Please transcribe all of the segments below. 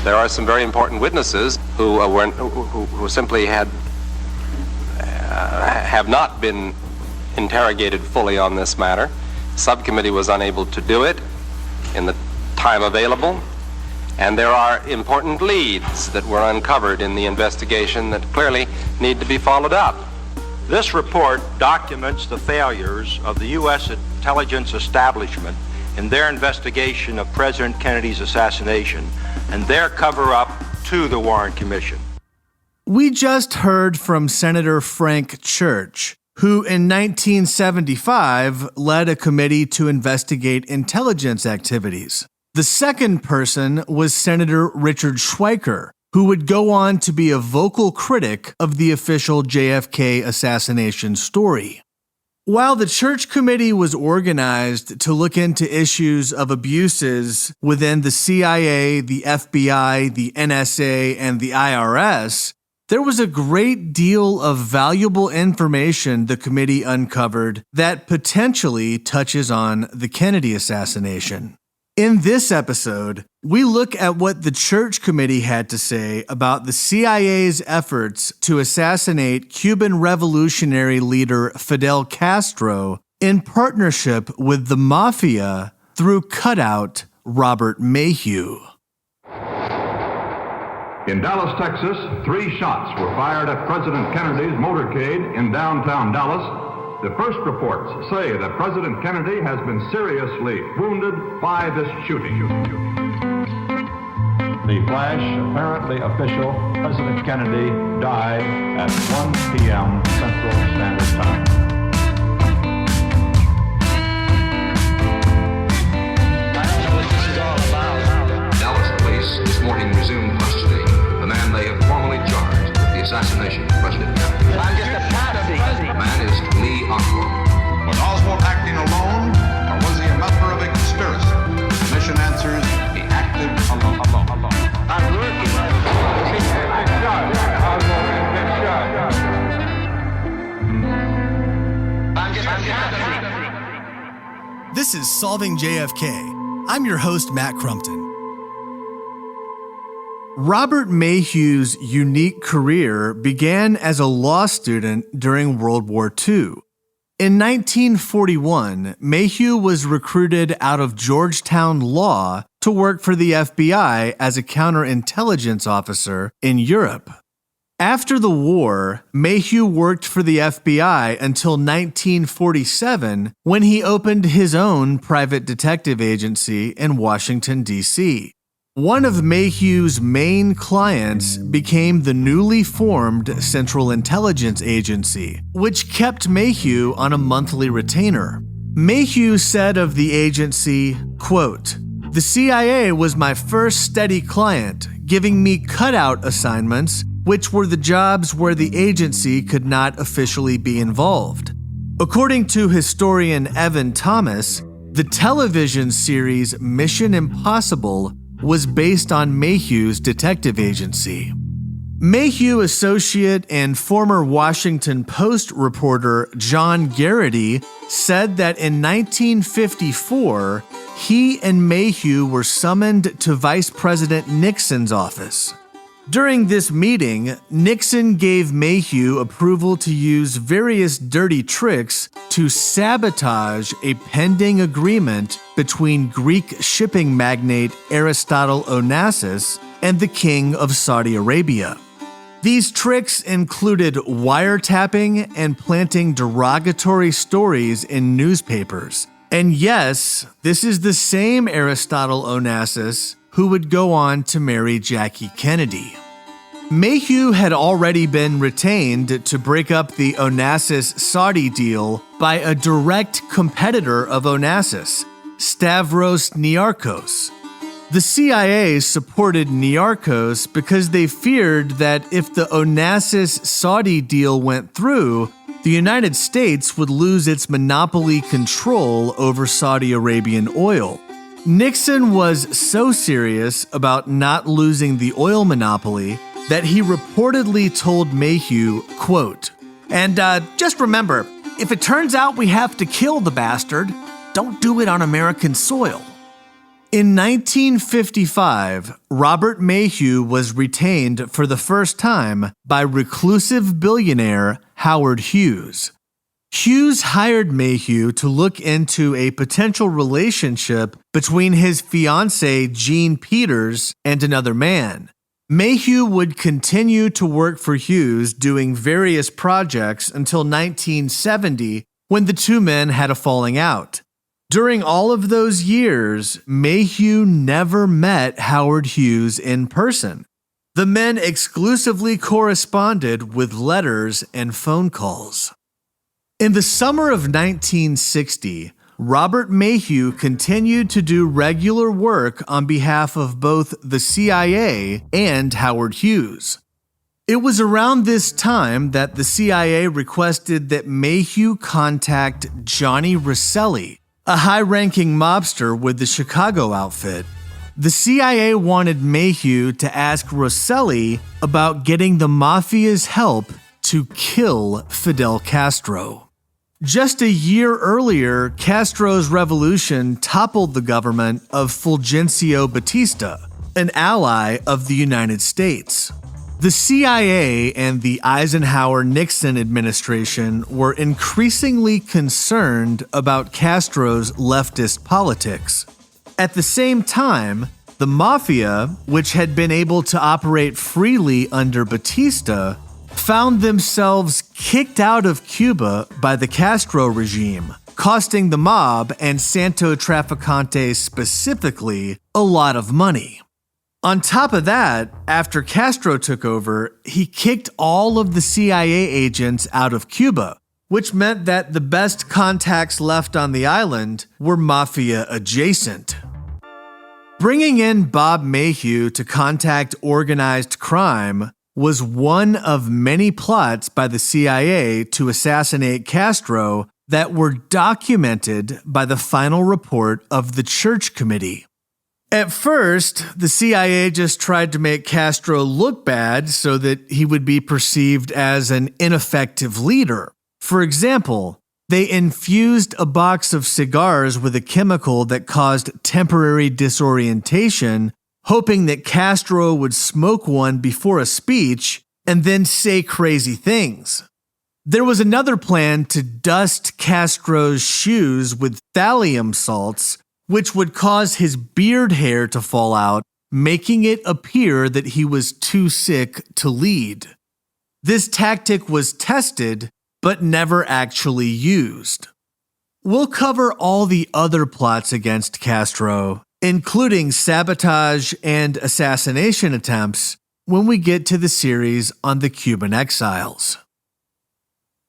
There are some very important witnesses who simply have not been interrogated fully on this matter. The subcommittee was unable to do it in the time available, and there are important leads that were uncovered in the investigation that clearly need to be followed up. This report documents the failures of the U.S. intelligence establishment in their investigation of President Kennedy's assassination and their cover-up to the Warren Commission. We just heard from Senator Frank Church, who in 1975 led a committee to investigate intelligence activities. The second person was Senator Richard Schweiker, who would go on to be a vocal critic of the official JFK assassination story. While the Church Committee was organized to look into issues of abuses within the CIA, the FBI, the NSA, and the IRS, there was a great deal of valuable information the committee uncovered that potentially touches on the Kennedy assassination. In this episode, we look at what the Church Committee had to say about the CIA's efforts to assassinate Cuban Revolutionary leader Fidel Castro in partnership with the Mafia through cutout Robert Maheu. In Dallas, Texas, 3 shots were fired at President Kennedy's motorcade in downtown Dallas. The first reports say that President Kennedy has been seriously wounded by this shooting. The flash, apparently official, President Kennedy died at 1 p.m. Central Standard Time. I don't know what this is all about. Dallas police this morning resumed custody the man they have formally charged with the assassination of President Kennedy. I'm just a patsy. The man is Lee Oswald. Was Oswald acting alone, or was he a member of a conspiracy? The mission answers, he acted alone. I'm working. I'm just a patsy. This is Solving JFK. I'm your host, Matt Crumpton. Robert Maheu's unique career began as a law student during World War II. In 1941, Maheu was recruited out of Georgetown Law to work for the FBI as a counterintelligence officer in Europe. After the war, Maheu worked for the FBI until 1947, when he opened his own private detective agency in Washington, D.C. One of Maheu's main clients became the newly formed Central Intelligence Agency, which kept Maheu on a monthly retainer. Maheu said of the agency, quote, "The CIA was my first steady client, giving me cutout assignments, which were the jobs where the agency could not officially be involved." According to historian Evan Thomas, the television series Mission Impossible was based on Maheu's detective agency. Maheu associate and former Washington Post reporter John Garrity said that in 1954, he and Maheu were summoned to Vice President Nixon's office. During this meeting, Nixon gave Maheu approval to use various dirty tricks to sabotage a pending agreement between Greek shipping magnate Aristotle Onassis and the King of Saudi Arabia. These tricks included wiretapping and planting derogatory stories in newspapers. And yes, this is the same Aristotle Onassis who would go on to marry Jackie Kennedy. Maheu had already been retained to break up the Onassis-Saudi deal by a direct competitor of Onassis, Stavros Niarchos. The CIA supported Niarchos because they feared that if the Onassis-Saudi deal went through, the United States would lose its monopoly control over Saudi Arabian oil. Nixon was so serious about not losing the oil monopoly that he reportedly told Maheu, quote, "And just remember, if it turns out we have to kill the bastard, don't do it on American soil." In 1955, Robert Maheu was retained for the first time by reclusive billionaire Howard Hughes. Hughes hired Maheu to look into a potential relationship between his fiancée Jean Peters and another man. Maheu would continue to work for Hughes doing various projects until 1970 when the two men had a falling out. During all of those years, Maheu never met Howard Hughes in person. The men exclusively corresponded with letters and phone calls. In the summer of 1960, Robert Maheu continued to do regular work on behalf of both the CIA and Howard Hughes. It was around this time that the CIA requested that Maheu contact Johnny Roselli, a high-ranking mobster with the Chicago outfit. The CIA wanted Maheu to ask Roselli about getting the Mafia's help to kill Fidel Castro. Just a year earlier, Castro's revolution toppled the government of Fulgencio Batista, an ally of the United States. The CIA and the Eisenhower-Nixon administration were increasingly concerned about Castro's leftist politics. At the same time, the Mafia, which had been able to operate freely under Batista, found themselves kicked out of Cuba by the Castro regime, costing the mob and Santo Trafficante specifically a lot of money. On top of that, after Castro took over, he kicked all of the CIA agents out of Cuba, which meant that the best contacts left on the island were Mafia adjacent. Bringing in Bob Maheu to contact organized crime was one of many plots by the CIA to assassinate Castro that were documented by the final report of the Church Committee. At first, the CIA just tried to make Castro look bad so that he would be perceived as an ineffective leader. For example, they infused a box of cigars with a chemical that caused temporary disorientation, hoping that Castro would smoke one before a speech and then say crazy things. There was another plan to dust Castro's shoes with thallium salts, which would cause his beard hair to fall out, making it appear that he was too sick to lead. This tactic was tested, but never actually used. We'll cover all the other plots against Castro, including sabotage and assassination attempts, when we get to the series on the Cuban exiles.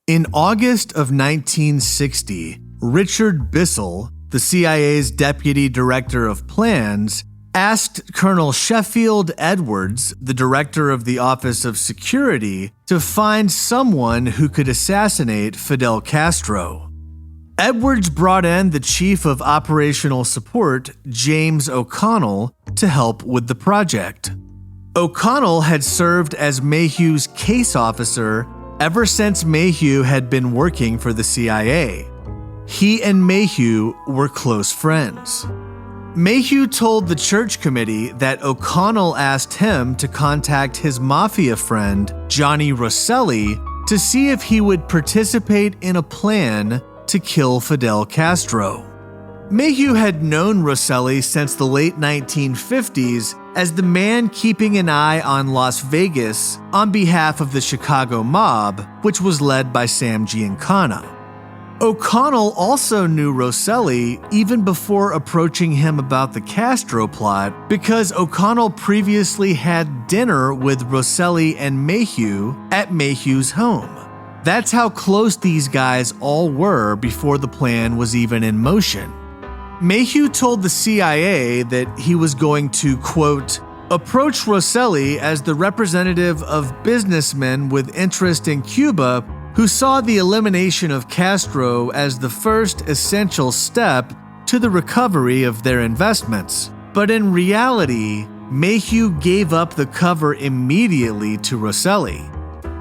In August of 1960, Richard Bissell, the CIA's deputy director of plans, asked Colonel Sheffield Edwards, the director of the Office of Security, to find someone who could assassinate Fidel Castro. Edwards brought in the chief of operational support, James O'Connell, to help with the project. O'Connell had served as Maheu's case officer ever since Maheu had been working for the CIA. He and Maheu were close friends. Maheu told the Church Committee that O'Connell asked him to contact his Mafia friend, Johnny Roselli, to see if he would participate in a plan to kill Fidel Castro. Maheu had known Roselli since the late 1950s as the man keeping an eye on Las Vegas on behalf of the Chicago mob, which was led by Sam Giancana. O'Connell also knew Roselli even before approaching him about the Castro plot because O'Connell previously had dinner with Roselli and Maheu at Maheu's home. That's how close these guys all were before the plan was even in motion. Maheu told the CIA that he was going to, quote, approach Roselli as the representative of businessmen with interest in Cuba who saw the elimination of Castro as the first essential step to the recovery of their investments. But in reality, Maheu gave up the cover immediately to Roselli.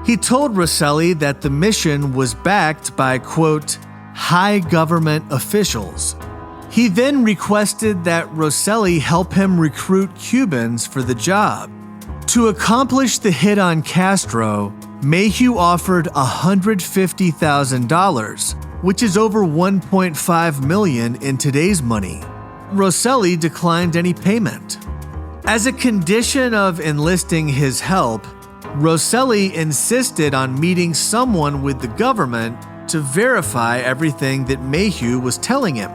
He told Roselli that the mission was backed by, quote, high government officials. He then requested that Roselli help him recruit Cubans for the job. To accomplish the hit on Castro, Maheu offered $150,000, which is over $1.5 million in today's money. Roselli declined any payment. As a condition of enlisting his help, Roselli insisted on meeting someone with the government to verify everything that Maheu was telling him.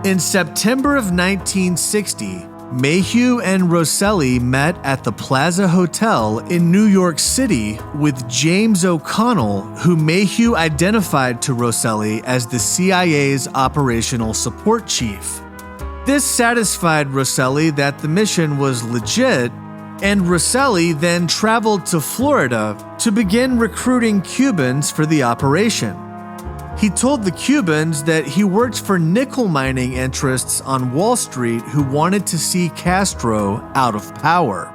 In September of 1960, Maheu and Roselli met at the Plaza Hotel in New York City with James O'Connell, who Maheu identified to Roselli as the CIA's operational support chief. This satisfied Roselli that the mission was legit, and Roselli then traveled to Florida to begin recruiting Cubans for the operation. He told the Cubans that he worked for nickel mining interests on Wall Street who wanted to see Castro out of power.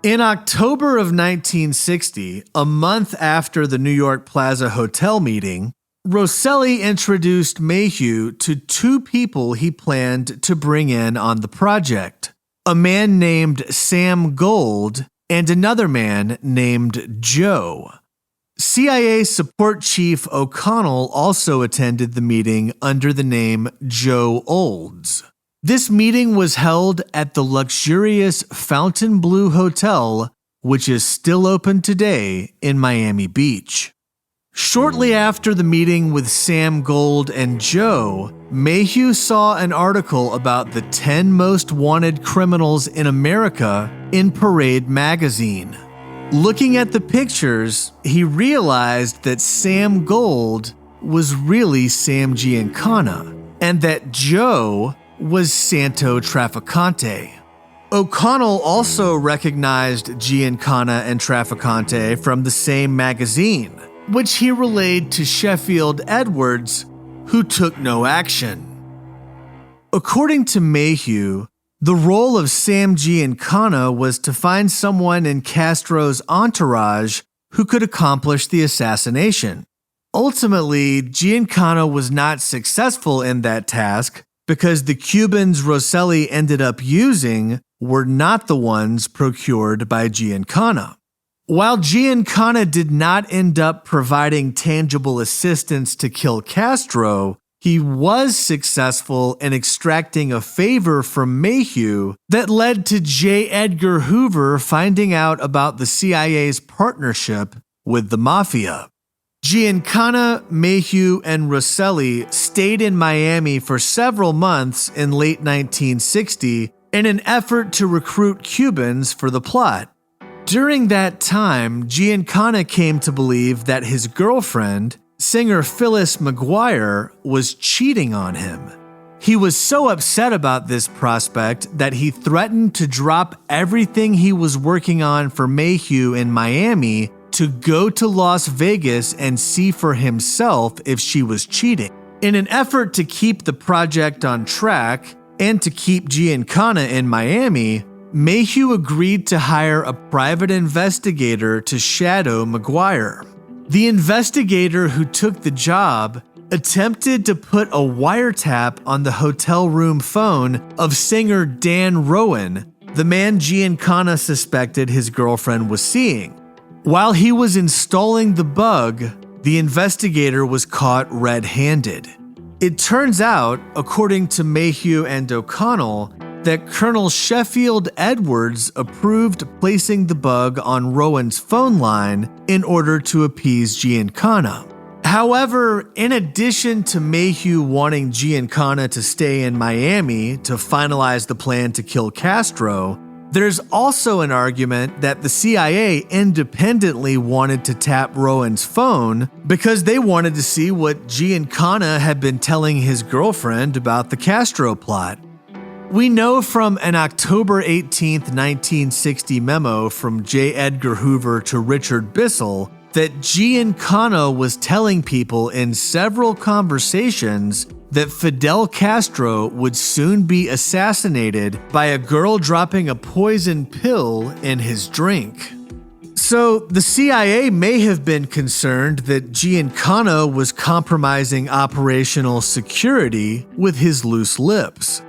In October of 1960, a month after the New York Plaza Hotel meeting, Roselli introduced Maheu to two people he planned to bring in on the project, a man named Sam Gold and another man named Joe. CIA Support Chief O'Connell also attended the meeting under the name Joe Olds. This meeting was held at the luxurious Fontainebleau Hotel, which is still open today in Miami Beach. Shortly after the meeting with Sam Gold and Joe, Maheu saw an article about the 10 most wanted criminals in America in Parade magazine. Looking at the pictures, he realized that Sam Gold was really Sam Giancana, and that Joe was Santo Trafficante. O'Connell also recognized Giancana and Trafficante from the same magazine, which he relayed to Sheffield Edwards, who took no action. According to Maheu, the role of Sam Giancana was to find someone in Castro's entourage who could accomplish the assassination. Ultimately, Giancana was not successful in that task because the Cubans Roselli ended up using were not the ones procured by Giancana. While Giancana did not end up providing tangible assistance to kill Castro, he was successful in extracting a favor from Maheu that led to J. Edgar Hoover finding out about the CIA's partnership with the Mafia. Giancana, Maheu, and Roselli stayed in Miami for several months in late 1960 in an effort to recruit Cubans for the plot. During that time, Giancana came to believe that his girlfriend, singer Phyllis McGuire, was cheating on him. He was so upset about this prospect that he threatened to drop everything he was working on for Maheu in Miami to go to Las Vegas and see for himself if she was cheating. In an effort to keep the project on track and to keep Giancana in Miami, Maheu agreed to hire a private investigator to shadow McGuire. The investigator who took the job attempted to put a wiretap on the hotel room phone of singer Dan Rowan, the man Giancana suspected his girlfriend was seeing. While he was installing the bug, the investigator was caught red-handed. It turns out, according to Maheu and O'Connell, that Colonel Sheffield Edwards approved placing the bug on Rowan's phone line in order to appease Giancana. However, in addition to Maheu wanting Giancana to stay in Miami to finalize the plan to kill Castro, there's also an argument that the CIA independently wanted to tap Rowan's phone because they wanted to see what Giancana had been telling his girlfriend about the Castro plot. We know from an October 18, 1960 memo from J. Edgar Hoover to Richard Bissell that Giancana was telling people in several conversations that Fidel Castro would soon be assassinated by a girl dropping a poison pill in his drink. So the CIA may have been concerned that Giancana was compromising operational security with his loose lips.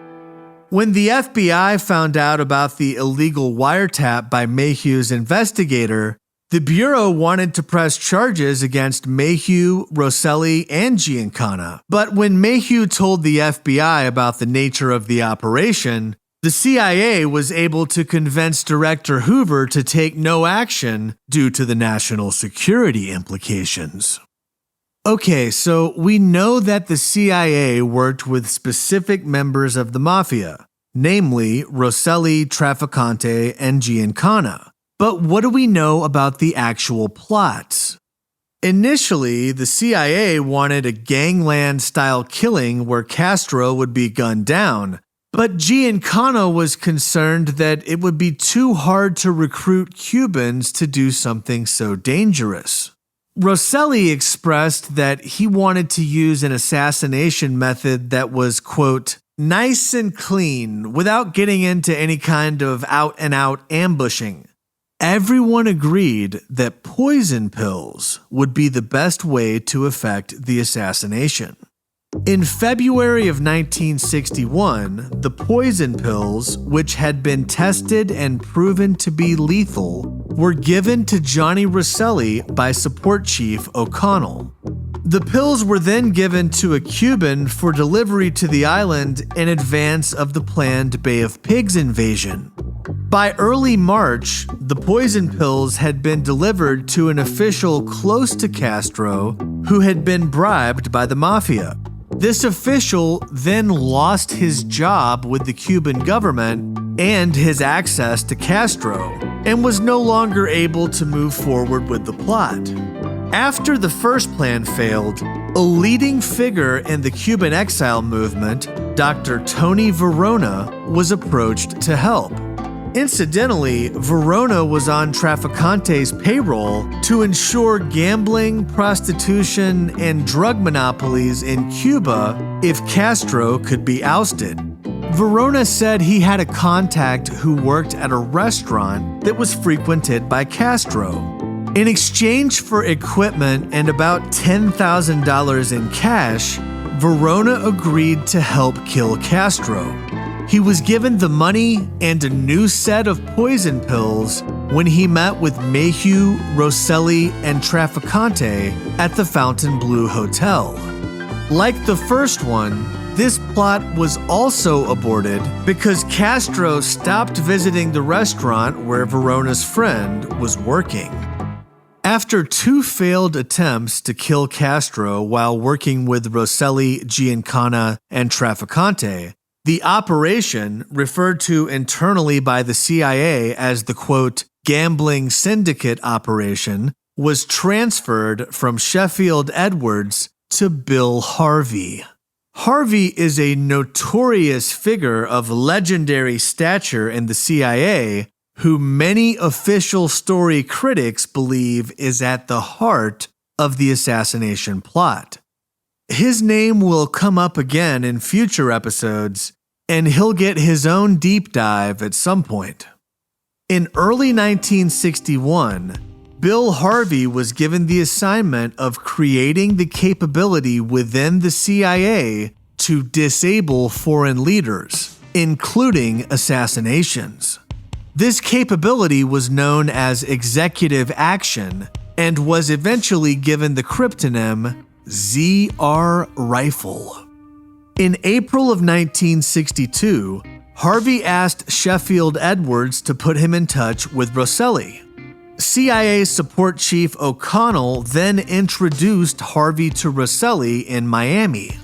When the FBI found out about the illegal wiretap by Maheu's investigator, the Bureau wanted to press charges against Maheu, Roselli, and Giancana. But when Maheu told the FBI about the nature of the operation, the CIA was able to convince Director Hoover to take no action due to the national security implications. Okay, so we know that the CIA worked with specific members of the Mafia, namely Roselli, Trafficante, and Giancana. But what do we know about the actual plots? Initially, the CIA wanted a gangland-style killing where Castro would be gunned down, but Giancana was concerned that it would be too hard to recruit Cubans to do something so dangerous. Roselli expressed that he wanted to use an assassination method that was, quote, nice and clean, without getting into any kind of out-and-out ambushing. Everyone agreed that poison pills would be the best way to effect the assassination. In February of 1961, the poison pills, which had been tested and proven to be lethal, were given to Johnny Roselli by Support Chief O'Connell. The pills were then given to a Cuban for delivery to the island in advance of the planned Bay of Pigs invasion. By early March, the poison pills had been delivered to an official close to Castro who had been bribed by the Mafia. This official then lost his job with the Cuban government and his access to Castro, and was no longer able to move forward with the plot. After the first plan failed, a leading figure in the Cuban exile movement, Dr. Tony Varona, was approached to help. Incidentally, Varona was on Trafficante's payroll to ensure gambling, prostitution, and drug monopolies in Cuba if Castro could be ousted. Varona said he had a contact who worked at a restaurant that was frequented by Castro. In exchange for equipment and about $10,000 in cash, Varona agreed to help kill Castro. He was given the money and a new set of poison pills when he met with Maheu, Roselli, and Trafficante at the Fontainebleau Hotel. Like the first one, this plot was also aborted because Castro stopped visiting the restaurant where Varona's friend was working. After two failed attempts to kill Castro while working with Roselli, Giancana, and Trafficante, the operation, referred to internally by the CIA as the, quote, gambling syndicate operation, was transferred from Sheffield Edwards to Bill Harvey. Harvey is a notorious figure of legendary stature in the CIA, who many official story critics believe is at the heart of the assassination plot. His name will come up again in future episodes, and he'll get his own deep dive at some point. In early 1961, Bill Harvey was given the assignment of creating the capability within the CIA to disable foreign leaders, including assassinations. This capability was known as executive action and was eventually given the cryptonym ZR Rifle. In April of 1962, Harvey asked Sheffield Edwards to put him in touch with Roselli. CIA Support Chief O'Connell then introduced Harvey to Roselli in Miami.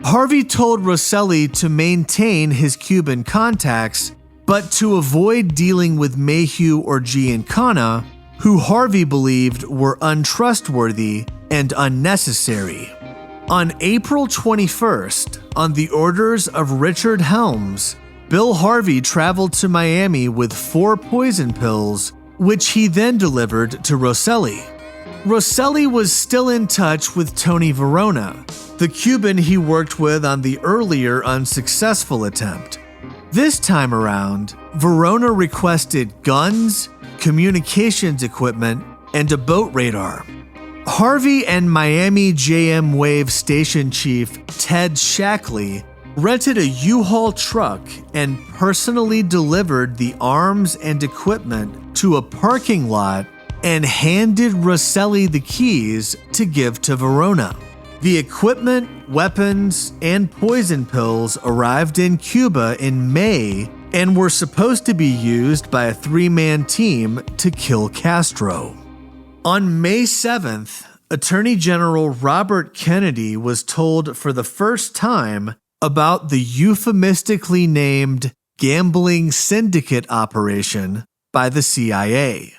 Harvey told Roselli to maintain his Cuban contacts, but to avoid dealing with Maheu or Giancana, who Harvey believed were untrustworthy and unnecessary. On April 21st, on the orders of Richard Helms, Bill Harvey traveled to Miami with 4 poison pills, which he then delivered to Roselli. Roselli was still in touch with Tony Varona, the Cuban he worked with on the earlier unsuccessful attempt. This time around, Varona requested guns, communications equipment, and a boat radar. Harvey and Miami JM Wave station chief Ted Shackley rented a U-Haul truck and personally delivered the arms and equipment to a parking lot and handed Roselli the keys to give to Varona. The equipment, weapons, and poison pills arrived in Cuba in May and were supposed to be used by a three-man team to kill Castro. On May 7th, Attorney General Robert Kennedy was told for the first time about the euphemistically named gambling syndicate operation by the CIA.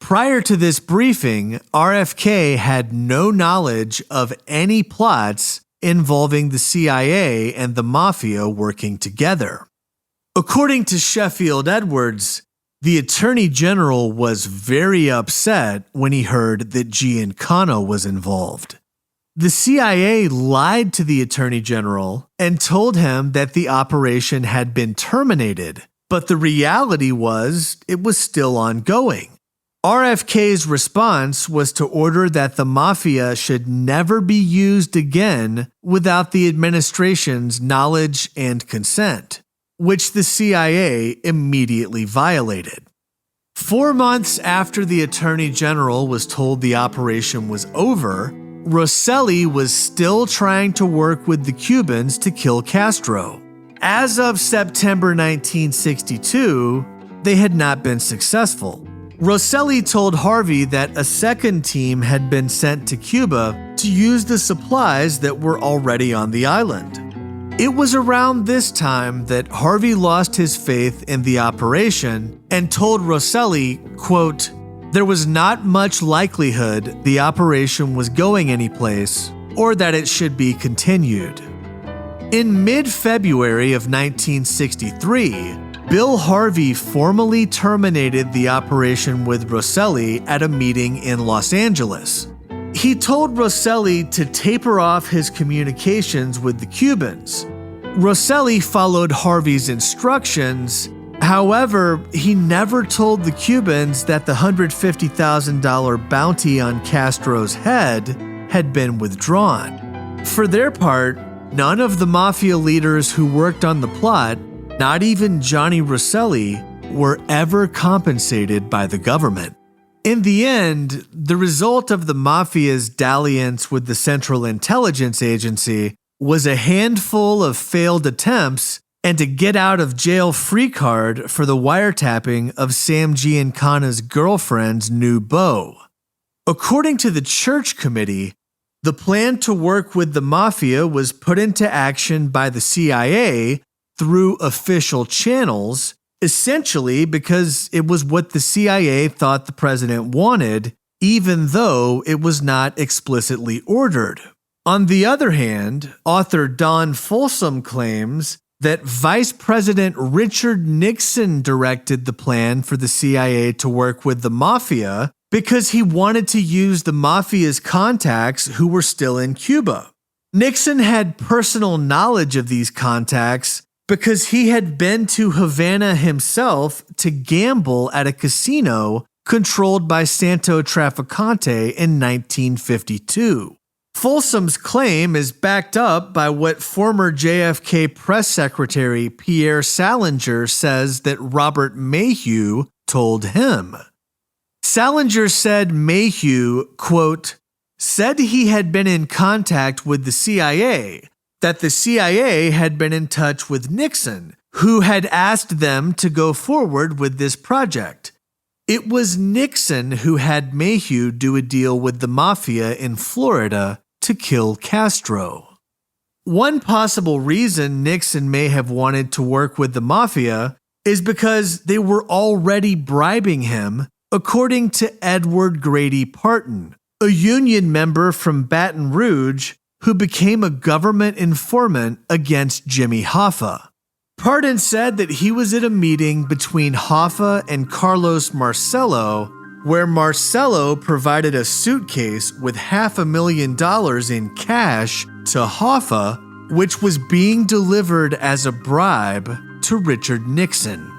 Prior to this briefing, RFK had no knowledge of any plots involving the CIA and the Mafia working together. According to Sheffield Edwards, the Attorney General was very upset when he heard that Giancana was involved. The CIA lied to the Attorney General and told him that the operation had been terminated, but the reality was it was still ongoing. RFK's response was to order that the Mafia should never be used again without the administration's knowledge and consent, which the CIA immediately violated. 4 months after the Attorney General was told the operation was over, Roselli was still trying to work with the Cubans to kill Castro. As of September 1962, they had not been successful. Roselli told Harvey that a second team had been sent to Cuba to use the supplies that were already on the island. It was around this time that Harvey lost his faith in the operation and told Roselli, quote, "There was not much likelihood the operation was going anyplace or that it should be continued." In mid-February of 1963, Bill Harvey formally terminated the operation with Roselli at a meeting in Los Angeles. He told Roselli to taper off his communications with the Cubans. Roselli followed Harvey's instructions. However, he never told the Cubans that the $150,000 bounty on Castro's head had been withdrawn. For their part, none of the Mafia leaders who worked on the plot, not even Johnny Roselli, were ever compensated by the government. In the end, the result of the Mafia's dalliance with the Central Intelligence Agency was a handful of failed attempts and a get-out-of-jail-free card for the wiretapping of Sam Giancana's girlfriend's new beau. According to the Church Committee, the plan to work with the Mafia was put into action by the CIA through official channels, essentially because it was what the CIA thought the president wanted, even though it was not explicitly ordered. On the other hand, author Don Fulsom claims that Vice President Richard Nixon directed the plan for the CIA to work with the Mafia because he wanted to use the Mafia's contacts who were still in Cuba. Nixon had personal knowledge of these contacts because he had been to Havana himself to gamble at a casino controlled by Santo Trafficante in 1952. Fulsom's claim is backed up by what former JFK press secretary Pierre Salinger says that Robert Maheu told him. Salinger said Maheu, quote, said he had been in contact with the CIA, that the CIA had been in touch with Nixon, who had asked them to go forward with this project. It was Nixon who had Maheu do a deal with the Mafia in Florida to kill Castro. One possible reason Nixon may have wanted to work with the Mafia is because they were already bribing him, according to Edward Grady Parton, a Union member from Baton Rouge who became a government informant against Jimmy Hoffa. Parton said that he was at a meeting between Hoffa and Carlos Marcello, where Marcello provided a suitcase with $500,000 in cash to Hoffa, which was being delivered as a bribe to Richard Nixon.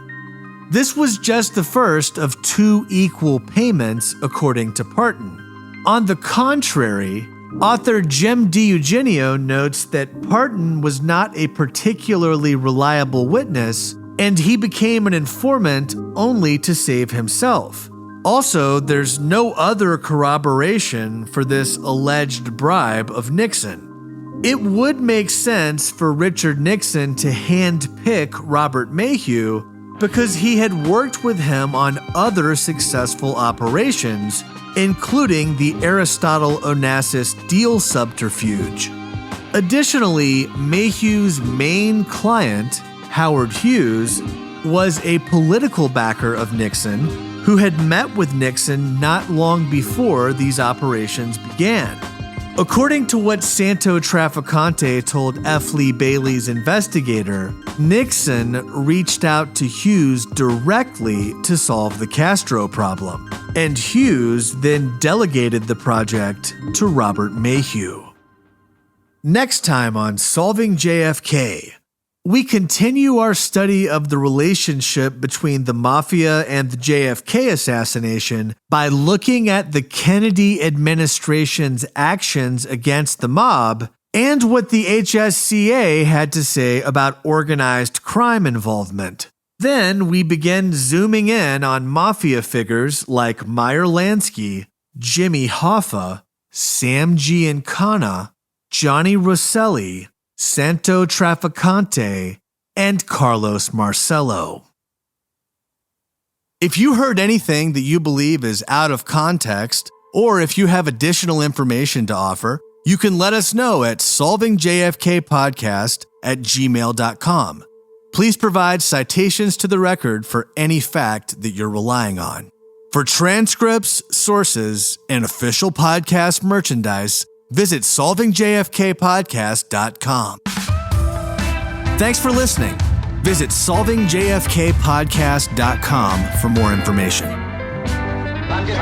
This was just the first of 2 equal payments, according to Parton. On the contrary, author Jim DiEugenio notes that Parton was not a particularly reliable witness, and he became an informant only to save himself. Also, there's no other corroboration for this alleged bribe of Nixon. It would make sense for Richard Nixon to handpick Robert Maheu because he had worked with him on other successful operations, including the Aristotle Onassis deal subterfuge. Additionally, Maheu's main client, Howard Hughes, was a political backer of Nixon who had met with Nixon not long before these operations began. According to what Santo Trafficante told F. Lee Bailey's investigator, Nixon reached out to Hughes directly to solve the Castro problem, and Hughes then delegated the project to Robert Maheu. Next time on Solving JFK, we continue our study of the relationship between the Mafia and the JFK assassination by looking at the Kennedy administration's actions against the mob and what the HSCA had to say about organized crime involvement. Then we begin zooming in on Mafia figures like Meyer Lansky, Jimmy Hoffa, Sam Giancana, Johnny Roselli, Santo Trafficante, and Carlos Marcello. If you heard anything that you believe is out of context, or if you have additional information to offer, you can let us know at solvingjfkpodcast@gmail.com. Please provide citations to the record for any fact that you're relying on. For transcripts, sources, and official podcast merchandise, visit solvingjfkpodcast.com. Thanks for listening. Visit solvingjfkpodcast.com for more information. I'm just